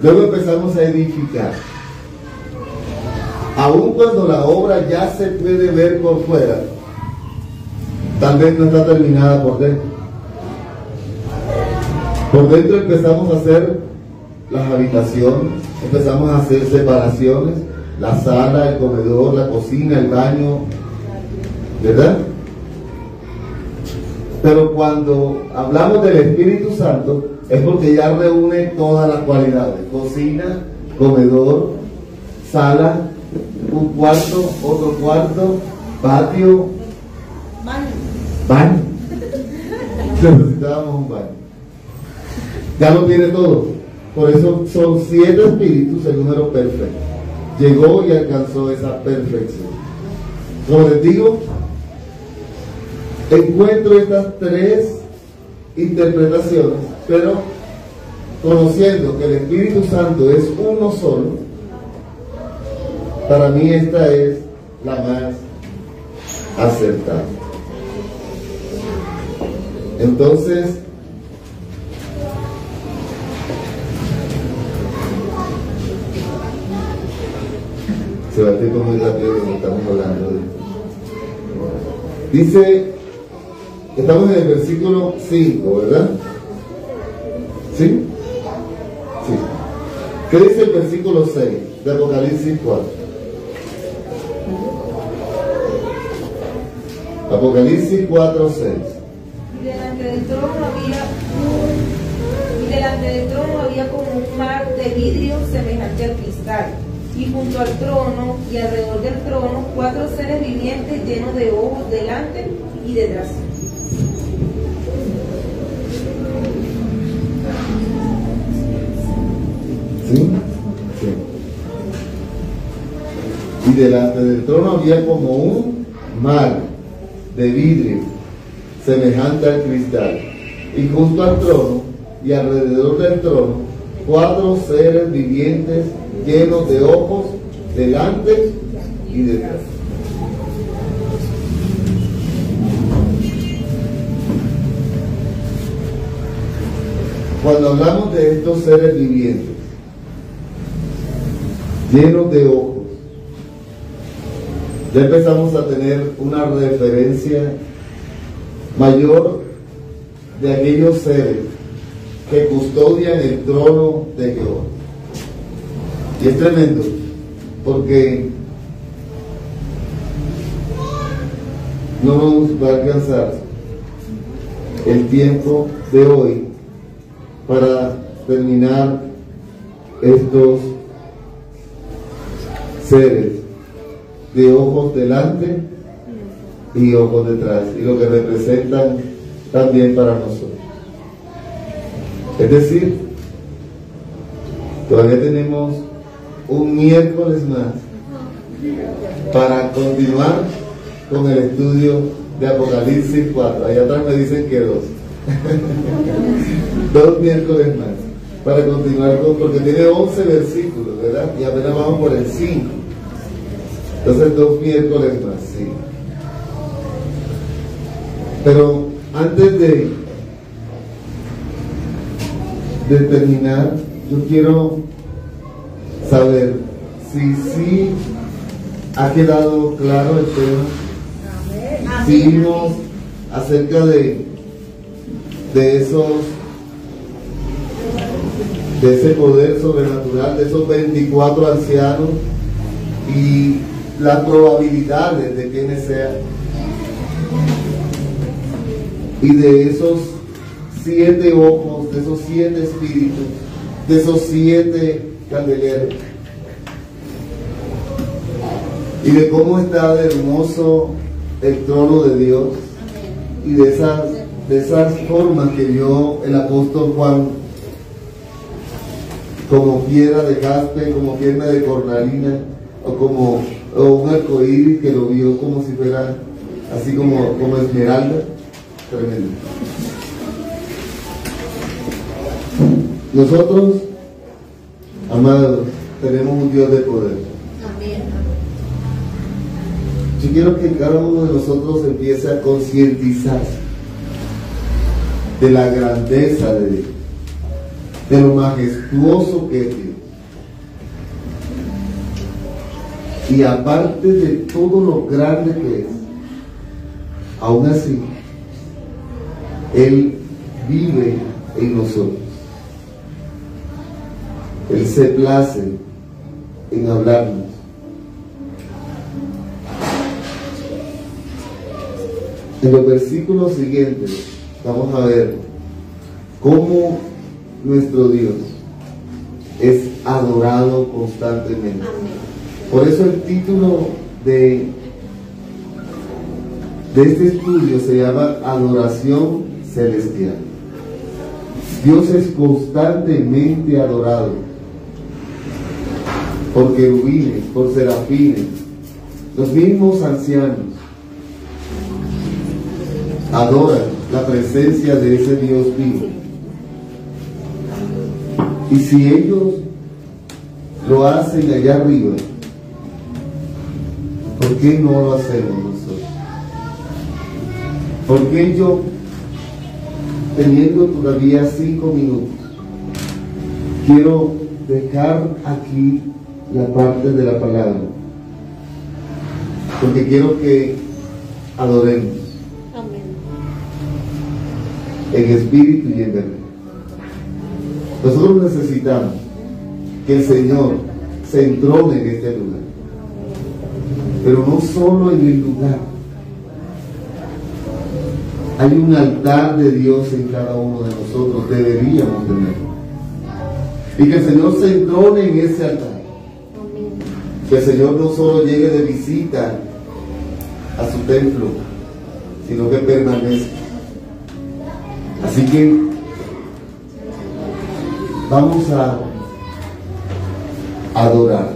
Luego empezamos a edificar. Aun cuando la obra ya se puede ver por fuera, tal vez no está terminada por dentro. Por dentro empezamos a hacer las habitaciones, empezamos a hacer separaciones, la sala, el comedor, la cocina, el baño, ¿verdad? Pero cuando hablamos del Espíritu Santo, es porque ya reúne todas las cualidades: cocina, comedor, sala, un cuarto, otro cuarto, patio, baño. Necesitábamos un baño. Ya lo tiene todo. Por eso son 7 espíritus, el número perfecto. Llegó y alcanzó esa perfección. Como les digo, encuentro estas 3 interpretaciones, pero conociendo que el Espíritu Santo es uno solo, para mí esta es la más acertada. Entonces, se va a ir muy rápido como estamos hablando de Dice, estamos en el versículo 5, ¿verdad? ¿Sí? Sí. ¿Qué dice el versículo 6 de Apocalipsis 4? Apocalipsis 4, 6. Y delante del trono había como un mar de vidrio semejante al cristal. Y junto al trono y alrededor del trono 4 seres vivientes llenos de ojos delante y detrás. ¿Sí? Sí. Y delante del trono había como un mar de vidrio semejante al cristal. Y junto al trono y alrededor del trono 4 seres vivientes llenos de ojos delante y detrás. Cuando hablamos de estos seres vivientes llenos de ojos, ya empezamos a tener una referencia mayor de aquellos seres que custodian el trono de Jehová. Y es tremendo, porque no nos va a alcanzar el tiempo de hoy para terminar estos seres de ojos delante y ojos detrás, y lo que representan también para nosotros. Es decir, todavía tenemos un miércoles más para continuar con el estudio de Apocalipsis 4. Allá atrás me dicen que 2. 2 miércoles más para continuar porque tiene 11 versículos, ¿verdad? Y apenas vamos por el 5. Entonces 2 miércoles más, sí. Pero antes de terminar, yo quiero saber si sí ha quedado claro el tema. Si vimos acerca de ese poder sobrenatural, de esos 24 ancianos y las probabilidades de quienes sean, y de esos 7 ojos, de esos 7 espíritus, de esos 7 candeleros, y de cómo está de hermoso el trono de Dios, y de esas formas que vio el apóstol Juan, como piedra de jaspe, como pierna de cornalina, o un arcoíris que lo vio como si fuera así como esmeralda. Tremendo. Nosotros, amados, tenemos un Dios de poder. Amén. Yo quiero que cada uno de nosotros empiece a concientizarse de la grandeza de Dios, de lo majestuoso que es Dios. Y aparte de todo lo grande que es, aún así, Él vive en nosotros. Él se place en hablarnos. En los versículos siguientes vamos a ver cómo nuestro Dios es adorado constantemente. Amén. Por eso el título de este estudio se llama Adoración Celestial. Dios es constantemente adorado por querubines, por serafines, los mismos ancianos adoran la presencia de ese Dios vivo. Y si ellos lo hacen allá arriba, ¿por qué no lo hacemos nosotros? ¿Por qué yo, teniendo todavía 5 minutos, quiero dejar aquí la parte de la palabra? Porque quiero que adoremos. en espíritu y en verdad. Nosotros necesitamos que el Señor se entrone en este lugar, pero no solo en el lugar. Hay un altar de Dios en cada uno de nosotros, deberíamos tenerlo, y que el Señor se entrone en ese altar. Que el Señor no solo llegue de visita a su templo, sino que permanezca. Así que vamos a adorar.